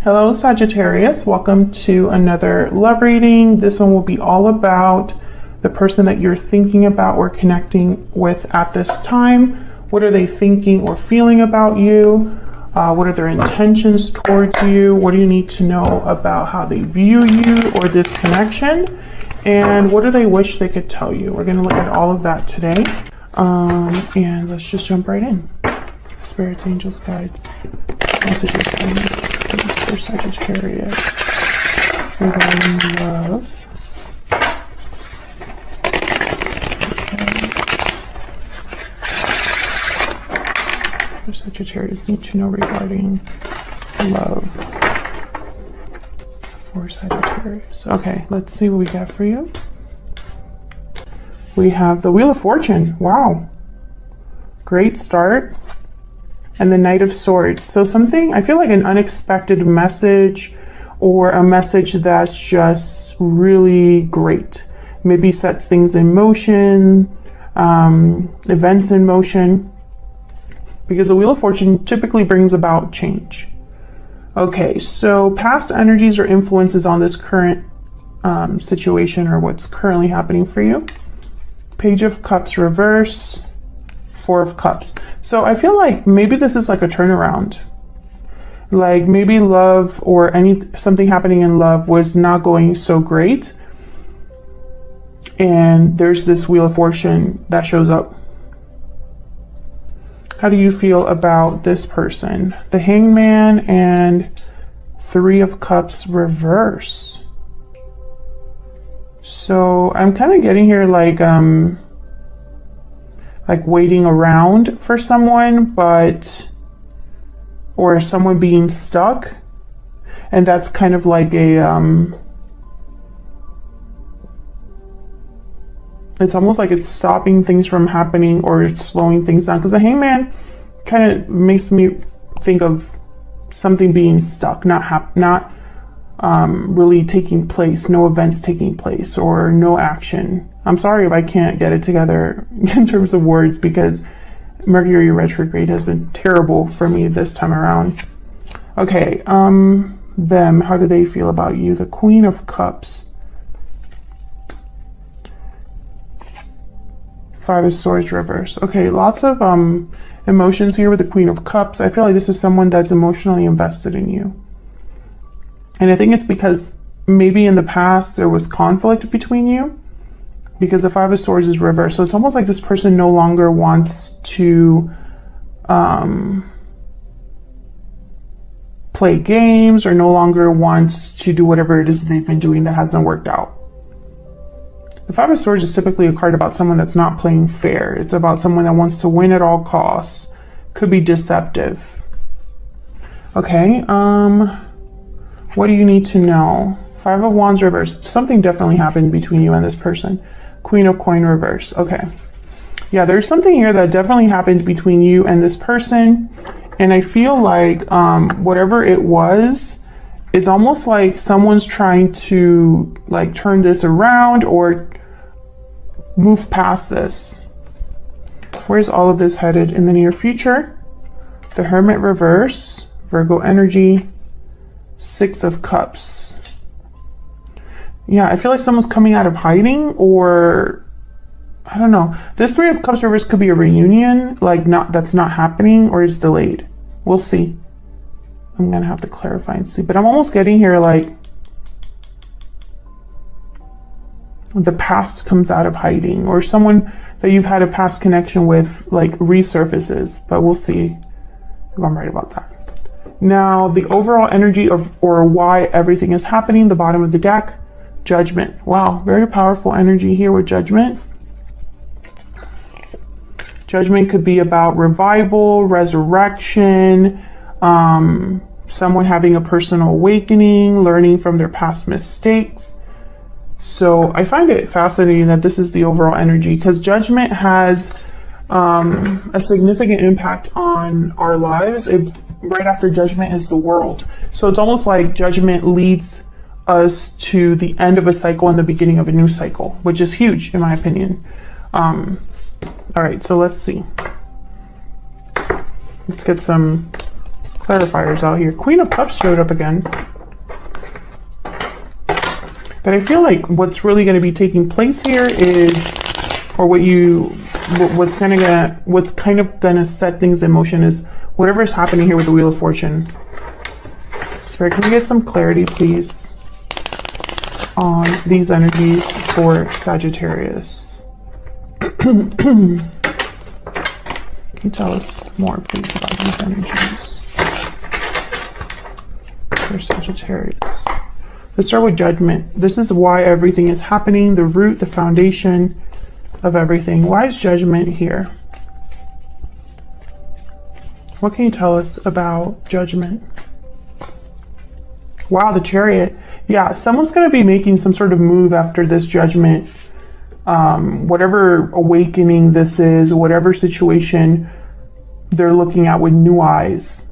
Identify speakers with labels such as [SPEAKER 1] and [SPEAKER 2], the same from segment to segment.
[SPEAKER 1] Hello Sagittarius, welcome to another love reading. This one will be all about the person that you're thinking about or connecting with at this time. What are they thinking or feeling about you? What are their intentions towards you? What do you need to know about how they view you or this connection? And what do they wish they could tell you? We're going to look at all of that today. And let's just jump right in. Spirits, angels, guides, messages, for Sagittarius regarding love. Okay. For Sagittarius, need to know regarding love for Sagittarius. Okay, let's see what we got for you. We have the Wheel of Fortune. Wow. Great start. And the Knight of Swords. So something, I feel like an unexpected message or a message that's just really great. Maybe sets things in motion, events in motion. Because the Wheel of Fortune typically brings about change. Okay, so past energies or influences on this current situation or what's currently happening for you. Page of Cups reverse. Four of Cups. So I feel like maybe this is like a turnaround. Like maybe love or something happening in love was not going so great. And there's this Wheel of Fortune that shows up. How do you feel about this person? The Hangman and Three of Cups reverse. So I'm kind of getting here like waiting around for someone, or someone being stuck. And that's kind of like it's almost like it's stopping things from happening or it's slowing things down. Because the Hangman kind of makes me think of something being stuck, not really taking place, no events taking place or no action. I'm sorry if I can't get it together in terms of words because Mercury retrograde has been terrible for me this time around. Okay, them, how do they feel about you? The Queen of Cups. Five of Swords reverse. Okay, lots of emotions here with the Queen of Cups. I feel like this is someone that's emotionally invested in you. And I think it's because maybe in the past there was conflict between you. Because the Five of Swords is reversed. So it's almost like this person no longer wants to play games or no longer wants to do whatever it is that they've been doing that hasn't worked out. The Five of Swords is typically a card about someone that's not playing fair. It's about someone that wants to win at all costs. Could be deceptive. Okay, what do you need to know? Five of Wands reversed. Something definitely happened between you and this person. Queen of Coin reverse. Okay. Yeah, there's something here that definitely happened between you and this person. And I feel like whatever it was, it's almost like someone's trying to like turn this around or move past this. Where's all of this headed in the near future? The Hermit reverse. Virgo energy. Six of Cups. Yeah, I feel like someone's coming out of hiding or I don't know. This Three of Cups reverse could be a reunion, like that's not happening or it's delayed. We'll see. I'm going to have to clarify and see. But I'm almost getting here like the past comes out of hiding or someone that you've had a past connection with like resurfaces. But we'll see if I'm right about that. Now, the overall energy or why everything is happening, the bottom of the deck. Judgment. Wow, very powerful energy here with Judgment. Judgment could be about revival, resurrection, someone having a personal awakening, learning from their past mistakes. So I find it fascinating that this is the overall energy because Judgment has a significant impact on our lives. Right after Judgment is the World. So it's almost like Judgment leads us to the end of a cycle and the beginning of a new cycle, which is huge in my opinion. All right, so let's see. Let's get some clarifiers out here. Queen of Cups showed up again. But I feel like what's really going to be taking place here is, or what's kind of gonna set things in motion is whatever is happening here with the Wheel of Fortune. Spirit, can we get some clarity, please, on these energies for Sagittarius? Can you tell us more, please, about these energies for Sagittarius? Let's start with Judgment. This is why everything is happening, the root, the foundation of everything. Why is Judgment here? What can you tell us about Judgment? Wow, the Chariot. Yeah, someone's going to be making some sort of move after this Judgment. Whatever awakening this is, whatever situation they're looking at with new eyes.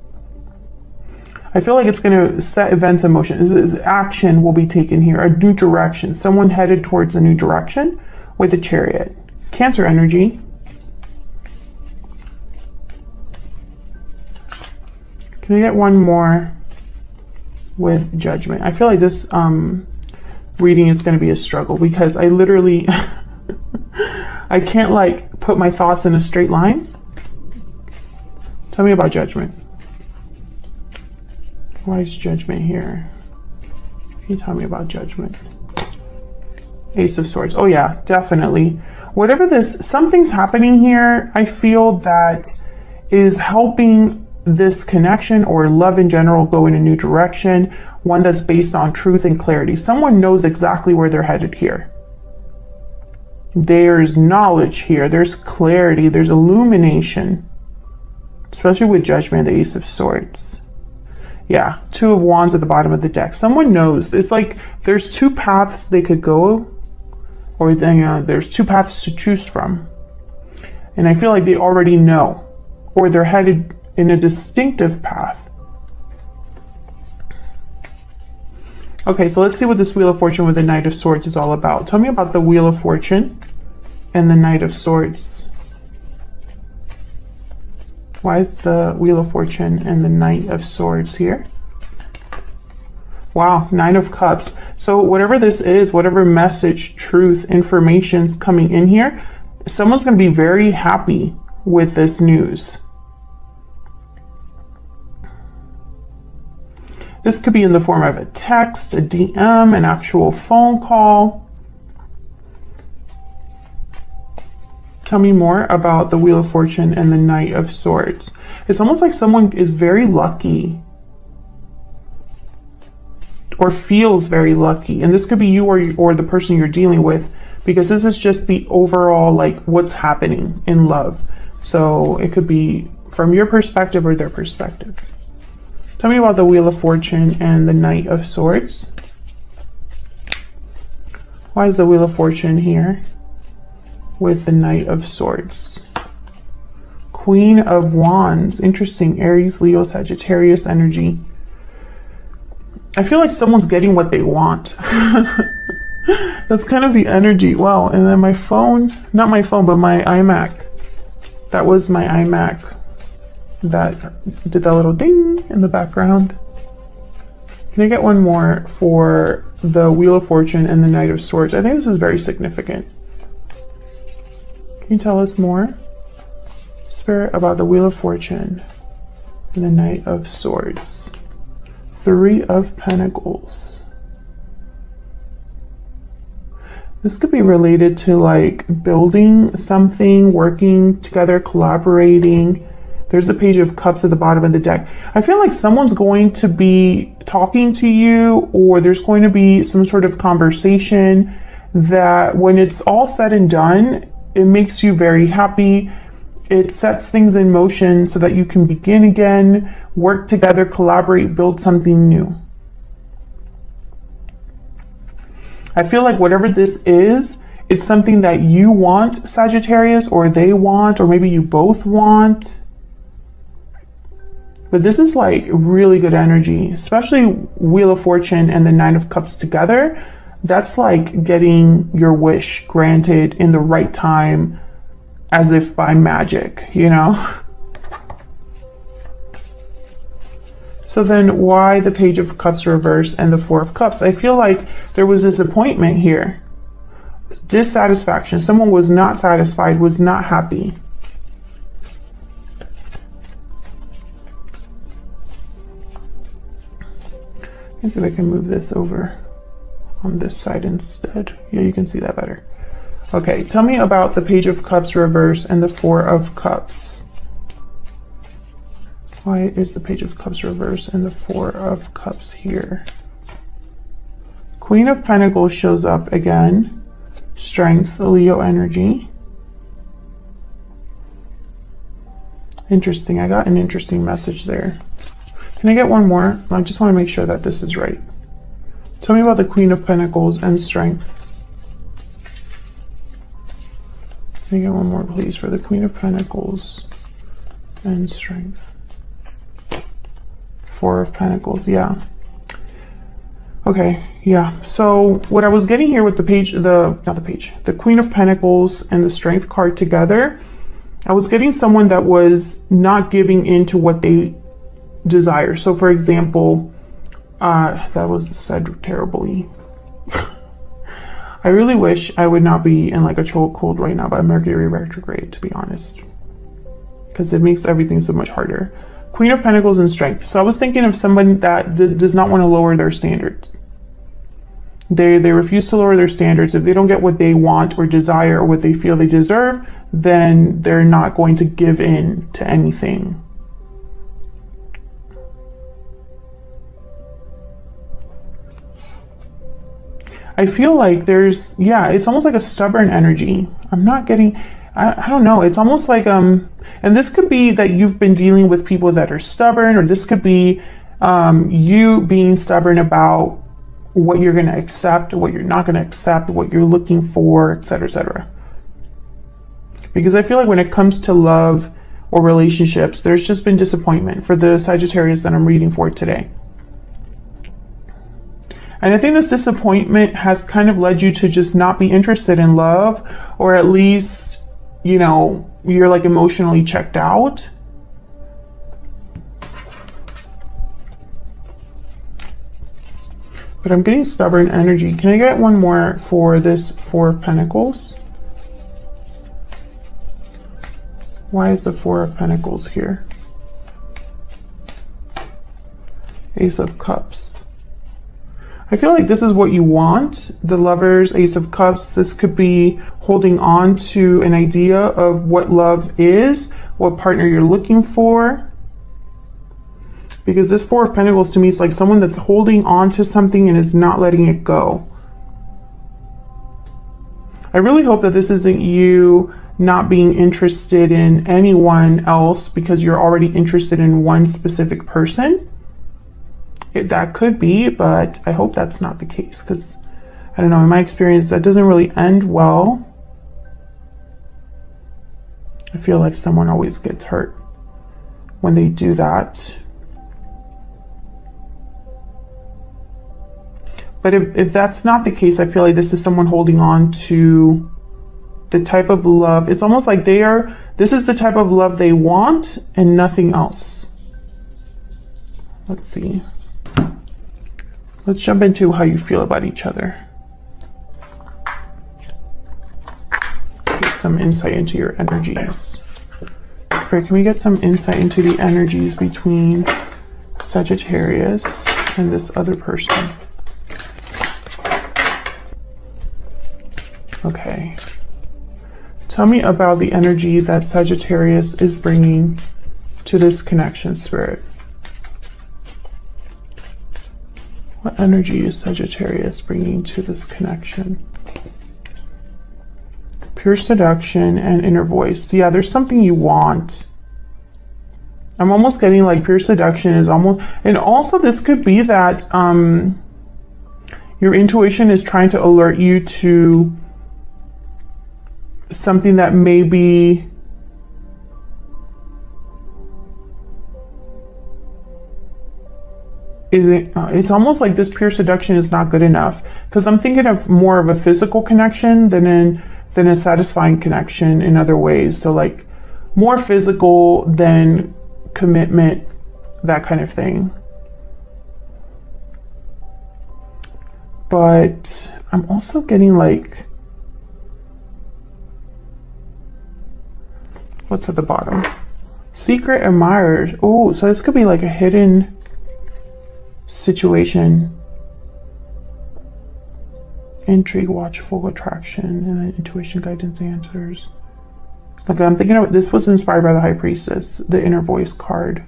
[SPEAKER 1] I feel like it's going to set events in motion. Action will be taken here, a new direction. Someone headed towards a new direction with the Chariot. Cancer energy. Can I get one more with Judgment? I feel like this reading is going to be a struggle because I literally I can't like put my thoughts in a straight line. Tell me about Judgment. Why is Judgment here? Can you tell me about Judgment? Ace of Swords. Oh yeah, definitely. Whatever this, something's happening here, I feel that is helping this connection or love in general go in a new direction, one that's based on truth and clarity. Someone knows exactly where they're headed here. There's knowledge here, there's clarity, there's illumination, especially with Judgment, the Ace of Swords. Yeah, Two of Wands at the bottom of the deck. Someone knows. It's like there's two paths they could go, or there's two paths to choose from. And I feel like they already know, or they're headed in a distinctive path. Okay, so let's see what this Wheel of Fortune with the Knight of Swords is all about. Tell me about the Wheel of Fortune and the Knight of Swords. Why is the Wheel of Fortune and the Knight of Swords here? Wow, Nine of Cups. So whatever this is, whatever message, truth, information's coming in here, someone's going to be very happy with this news. This could be in the form of a text, a DM, an actual phone call. Tell me more about the Wheel of Fortune and the Knight of Swords. It's almost like someone is very lucky or feels very lucky. And this could be you or the person you're dealing with, because this is just the overall, like, what's happening in love. So it could be from your perspective or their perspective. Tell me about the Wheel of Fortune and the Knight of Swords. Why is the Wheel of Fortune here with the Knight of Swords? Queen of Wands. Interesting. Aries, Leo, Sagittarius energy. I feel like someone's getting what they want. That's kind of the energy. Wow. And then my phone, not my phone, but my iMac. That was my iMac that did that little ding in the background. Can I get one more for the Wheel of Fortune and the Knight of Swords? I think this is very significant. Can you tell us more, Spirit, about the Wheel of Fortune and the Knight of Swords? Three of Pentacles. This could be related to like building something, working together, collaborating. There's the Page of Cups at the bottom of the deck. I feel like someone's going to be talking to you, or there's going to be some sort of conversation that when it's all said and done, it makes you very happy. It sets things in motion so that you can begin again, work together, collaborate, build something new. I feel like whatever this is something that you want, Sagittarius, or they want, or maybe you both want. But this is like really good energy, especially Wheel of Fortune and the Nine of Cups together. That's like getting your wish granted in the right time, as if by magic, you know? So then why the Page of Cups reverse and the Four of Cups? I feel like there was disappointment here. Dissatisfaction. Someone was not satisfied, was not happy. Let's see if I can move this over on this side instead. Yeah, you can see that better. Okay, tell me about the Page of Cups reverse and the Four of Cups. Why is the Page of Cups reverse and the Four of Cups here? Queen of Pentacles shows up again. Strength, Leo energy. Interesting. I got an interesting message there. Can I get one more? I just want to make sure that this is right. Tell me about the Queen of Pentacles and strength. Can I get one more, please, for the Queen of Pentacles and strength? Four of Pentacles, yeah. Okay, yeah. So what I was getting here with the the Queen of Pentacles and the Strength card together, I was getting someone that was not giving in to what they desire. So for example, that was said terribly. I really wish I would not be in like a chokehold right now by Mercury retrograde, to be honest, because it makes everything so much harder. Queen of Pentacles and Strength. So I was thinking of somebody that does not want to lower their standards. They refuse to lower their standards. If they don't get what they want or desire or what they feel they deserve, then they're not going to give in to anything. I feel like there's, yeah, it's almost like a stubborn energy. I'm not getting, I don't know. It's almost like, and this could be that you've been dealing with people that are stubborn, or this could be you being stubborn about what you're going to accept, what you're not going to accept, what you're looking for, etc., etc. Because I feel like when it comes to love or relationships, there's just been disappointment for the Sagittarius that I'm reading for today. And I think this disappointment has kind of led you to just not be interested in love, or at least, you know, you're like emotionally checked out. But I'm getting stubborn energy. Can I get one more for this Four of Pentacles? Why is the Four of Pentacles here? Ace of Cups. I feel like this is what you want. The Lovers, Ace of Cups. This could be holding on to an idea of what love is, what partner you're looking for. Because this Four of Pentacles to me is like someone that's holding on to something and is not letting it go. I really hope that this isn't you not being interested in anyone else because you're already interested in one specific person. That could be, but I hope that's not the case, because I don't know, in my experience, that doesn't really end well. I feel like someone always gets hurt when they do that. But if that's not the case, I feel like this is someone holding on to the type of love. It's almost like this is the type of love they want and nothing else. Let's see. Let's jump into how you feel about each other. Let's get some insight into your energies. Spirit, can we get some insight into the energies between Sagittarius and this other person? Okay. Tell me about the energy that Sagittarius is bringing to this connection, Spirit. What energy is Sagittarius bringing to this connection? Pure seduction and inner voice. Yeah, there's something you want. I'm almost getting like pure seduction is almost, and also this could be that your intuition is trying to alert you to something that maybe it's almost like this pure seduction is not good enough, because I'm thinking of more of a physical connection than a satisfying connection in other ways. So like more physical than commitment, that kind of thing. but I'm also getting like, what's at the bottom? Secret admirers. Oh, so this could be like a hidden situation. Intrigue, watchful attraction, and then intuition, guidance, answers. Okay, I'm thinking of this was inspired by the High Priestess, the inner voice card.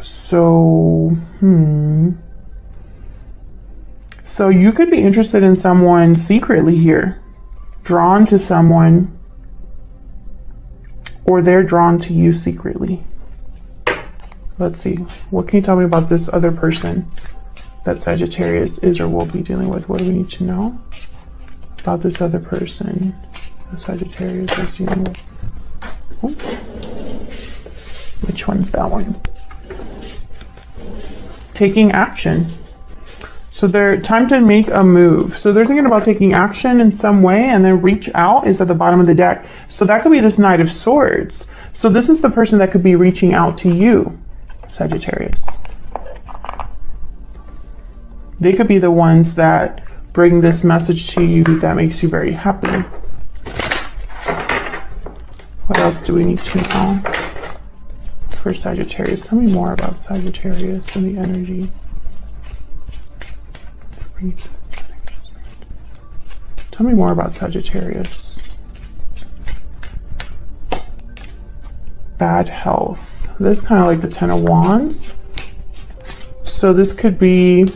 [SPEAKER 1] So, So you could be interested in someone secretly here, drawn to someone, or they're drawn to you secretly. Let's see. What can you tell me about this other person that Sagittarius is or will be dealing with? What do we need to know about this other person that Sagittarius is dealing with? Oh. Which one's that one? Taking action. So they're time to make a move. So they're thinking about taking action in some way, and then reach out is at the bottom of the deck. So that could be this Knight of Swords. So this is the person that could be reaching out to you, Sagittarius. They could be the ones that bring this message to you that makes you very happy. What else do we need to know for Sagittarius? Tell me more about Sagittarius and the energy. Tell me more about Sagittarius. Bad health. This is kind of like the Ten of Wands. So this could be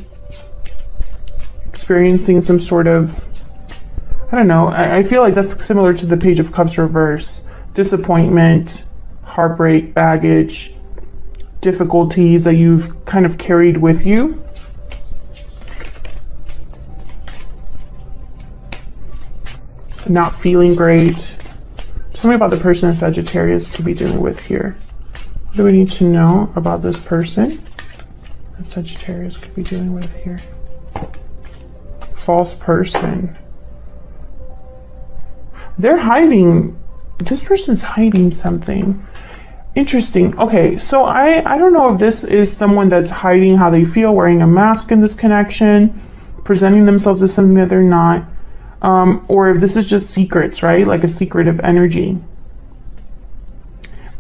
[SPEAKER 1] experiencing some sort of, I don't know, I feel like that's similar to the Page of Cups reverse. Disappointment, heartbreak, baggage, difficulties that you've kind of carried with you. Not feeling great. Tell me about the person Sagittarius could be dealing with here. What do we need to know about this person that Sagittarius could be dealing with here? False person. They're hiding. This person's hiding something. Interesting. Okay, so I don't know if this is someone that's hiding how they feel, wearing a mask in this connection, presenting themselves as something that they're not. Or if this is just secrets, right? Like a secretive energy.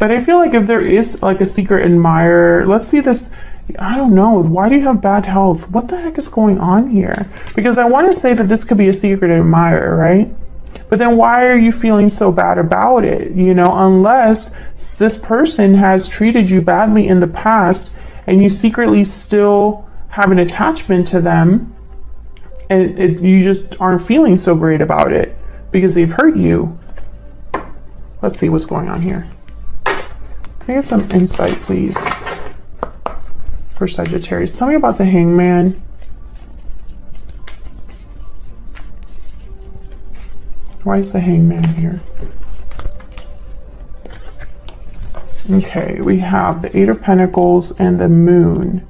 [SPEAKER 1] But I feel like if there is like a secret admirer, let's see this, I don't know, why do you have bad health? What the heck is going on here? Because I want to say that this could be a secret admirer, right? But then why are you feeling so bad about it? You know, unless this person has treated you badly in the past and you secretly still have an attachment to them, and you just aren't feeling so great about it because they've hurt you. Let's see what's going on here. Can I get some insight, please, for Sagittarius? Tell me about the Hangman. Why is the Hangman here? Okay, we have the Eight of Pentacles and the Moon.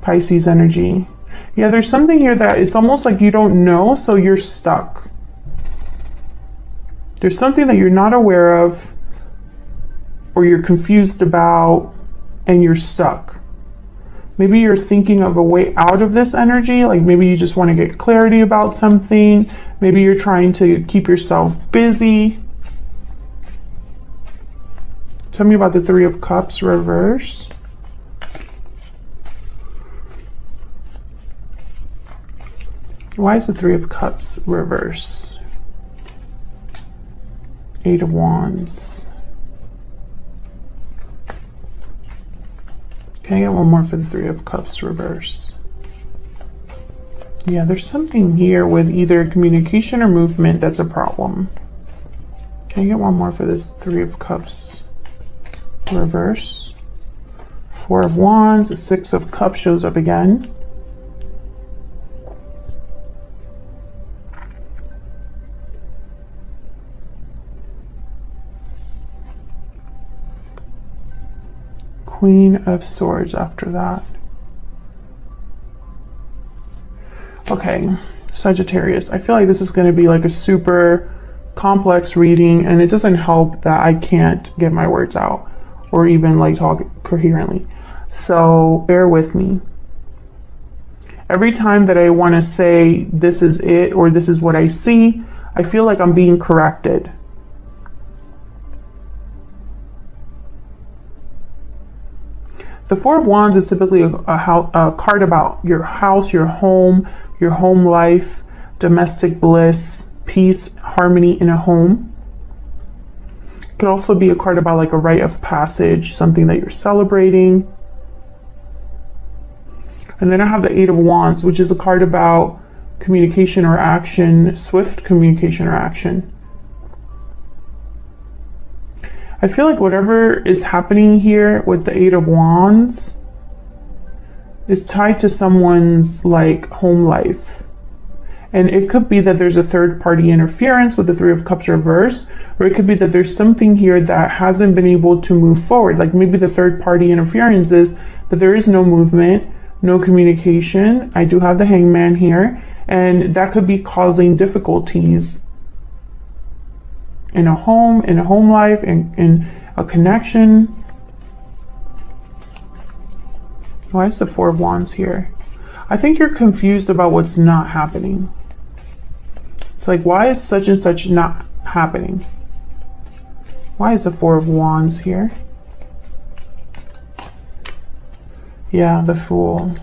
[SPEAKER 1] Pisces energy. Yeah, there's something here that it's almost like you don't know, so you're stuck. There's something that you're not aware of, or you're confused about, and you're stuck. Maybe you're thinking of a way out of this energy, like maybe you just want to get clarity about something. Maybe you're trying to keep yourself busy. Tell me about the Three of Cups reverse. Why is the Three of Cups reverse? Eight of Wands. Can I get one more for the Three of Cups reverse? Yeah, there's something here with either communication or movement that's a problem. Can I get one more for this Three of Cups reverse? Four of Wands, the Six of Cups shows up again. Queen of Swords after that. Okay, Sagittarius. I feel like this is going to be like a super complex reading, and it doesn't help that I can't get my words out or even like talk coherently. So bear with me. Every time that I want to say this is it or this is what I see, I feel like I'm being corrected. The Four of Wands is typically a card about your house, your home life, domestic bliss, peace, harmony in a home. It could also be a card about like a rite of passage, something that you're celebrating. And then I have the Eight of Wands, which is a card about communication or action, swift communication or action. I feel like whatever is happening here with the Eight of Wands is tied to someone's like home life. And it could be that there's a third party interference with the Three of Cups reverse, or it could be that there's something here that hasn't been able to move forward. Like maybe the third party interference is that there is no movement, no communication. I do have the Hangman here, and that could be causing difficulties in a home life, in a connection. Why is the Four of Wands here? I think you're confused about what's not happening. It's like, why is such and such not happening? Why is the Four of Wands here? Yeah, the Fool.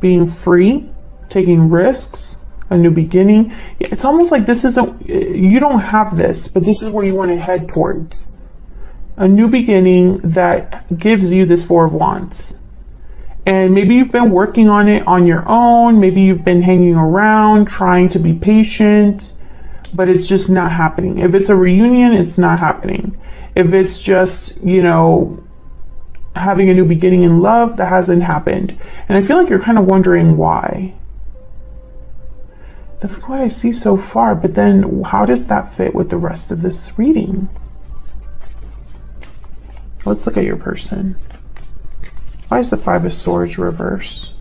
[SPEAKER 1] Being free, taking risks, a new beginning. It's almost like this isn't, you don't have this, but this is where you want to head towards. A new beginning that gives you this Four of Wands. And maybe you've been working on it on your own. Maybe you've been hanging around, trying to be patient, but it's just not happening. If it's a reunion, it's not happening. If it's just, you know, having a new beginning in love, that hasn't happened. And I feel like you're kind of wondering why. That's what I see so far, but then how does that fit with the rest of this reading? Let's look at your person. Why is the Five of Swords reverse?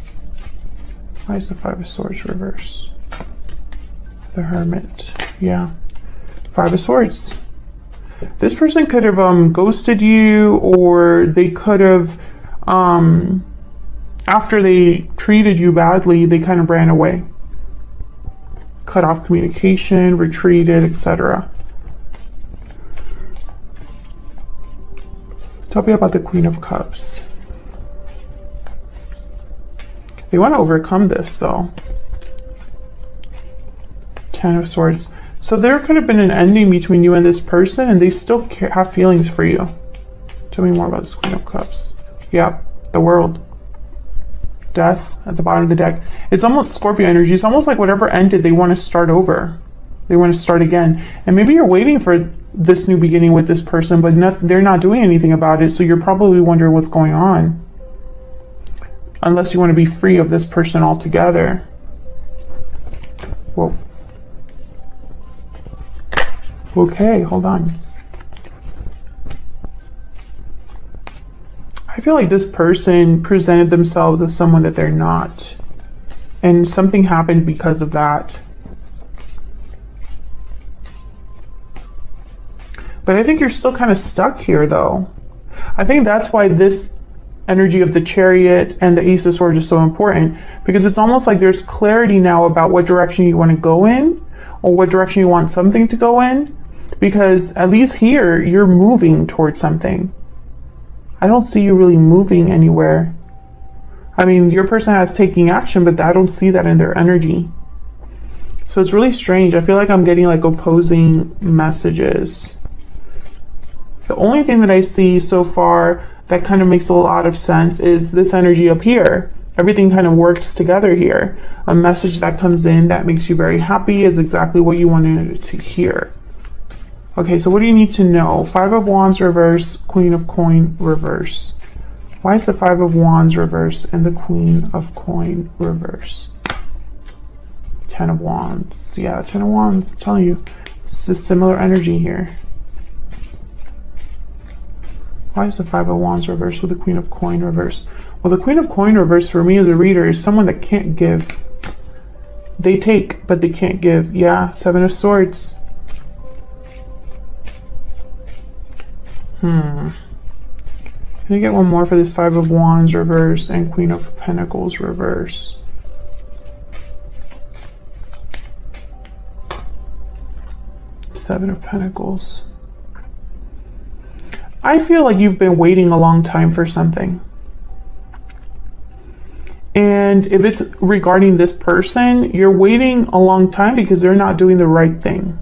[SPEAKER 1] Why is the Five of Swords reverse? The Hermit. Yeah. Five of Swords. This person could have ghosted you, or they could have, after they treated you badly, they kind of ran away. Cut off communication, retreated, etc. Tell me about the Queen of Cups. They want to overcome this though. Ten of Swords. So there could have been an ending between you and this person, and they still have feelings for you. Tell me more about this Queen of Cups. Yep, the World. Death at the bottom of the deck. It's almost Scorpio energy. It's almost like whatever ended, they want to start over. They want to start again. And maybe you're waiting for this new beginning with this person, but they're not doing anything about it. So you're probably wondering what's going on. Unless you want to be free of this person altogether. Whoa. Okay, hold on. I feel like this person presented themselves as someone that they're not. And something happened because of that. But I think you're still kind of stuck here though. I think that's why this energy of the Chariot and the Ace of Swords is so important. Because it's almost like there's clarity now about what direction you want to go in, or what direction you want something to go in. Because at least here, you're moving towards something. I don't see you really moving anywhere. I mean, your person has taking action, but I don't see that in their energy. So it's really strange. I feel like I'm getting like opposing messages. The only thing that I see so far that kind of makes a lot of sense is this energy up here. Everything kind of works together here. A message that comes in that makes you very happy is exactly what you wanted to hear. Okay, so what do you need to know? Five of Wands reverse, Queen of Coin reverse. Why is the Five of Wands reverse and the Queen of Coin reverse? Ten of Wands. Yeah, Ten of Wands. I'm telling you, this is similar energy here. Why is the Five of Wands reverse with the Queen of Coin reverse? Well, the Queen of Coin reverse for me as a reader is someone that can't give. They take, but they can't give. Yeah, Seven of Swords. Can I get one more for this Five of Wands reverse and Queen of Pentacles reverse? Seven of Pentacles. I feel like you've been waiting a long time for something. And if it's regarding this person, you're waiting a long time because they're not doing the right thing.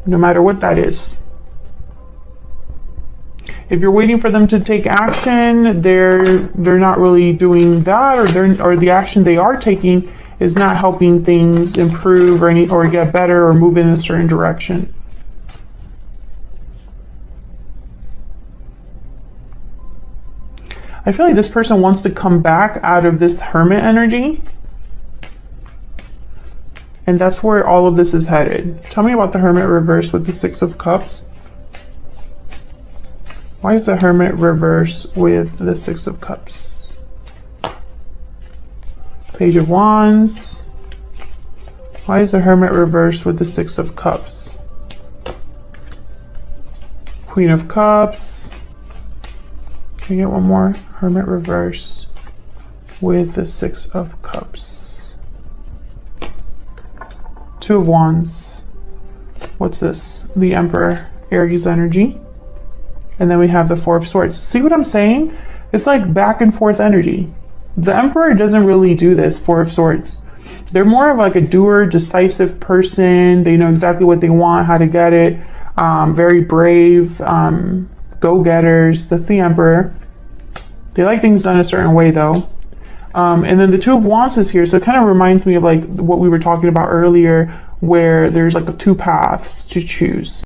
[SPEAKER 1] No matter what that is. If you're waiting for them to take action, they're not really doing that, or the action they are taking is not helping things improve or get better or move in a certain direction. I feel like this person wants to come back out of this Hermit energy. And that's where all of this is headed. Tell me about the Hermit reverse with the Six of Cups. Why is the Hermit reverse with the Six of Cups? Page of Wands. Why is the Hermit reverse with the Six of Cups? Queen of Cups. Can you get one more? Hermit reverse with the Six of Cups. Two of Wands. What's this? The Emperor, Aries energy. And then we have the Four of Swords. See what I'm saying? It's like back and forth energy. The Emperor doesn't really do this, Four of Swords. They're more of like a doer, decisive person. They know exactly what they want, how to get it. Very brave, go-getters. That's the Emperor. They like things done a certain way though. And then the Two of Wands is here. So it kind of reminds me of like what we were talking about earlier, where there's like two paths to choose.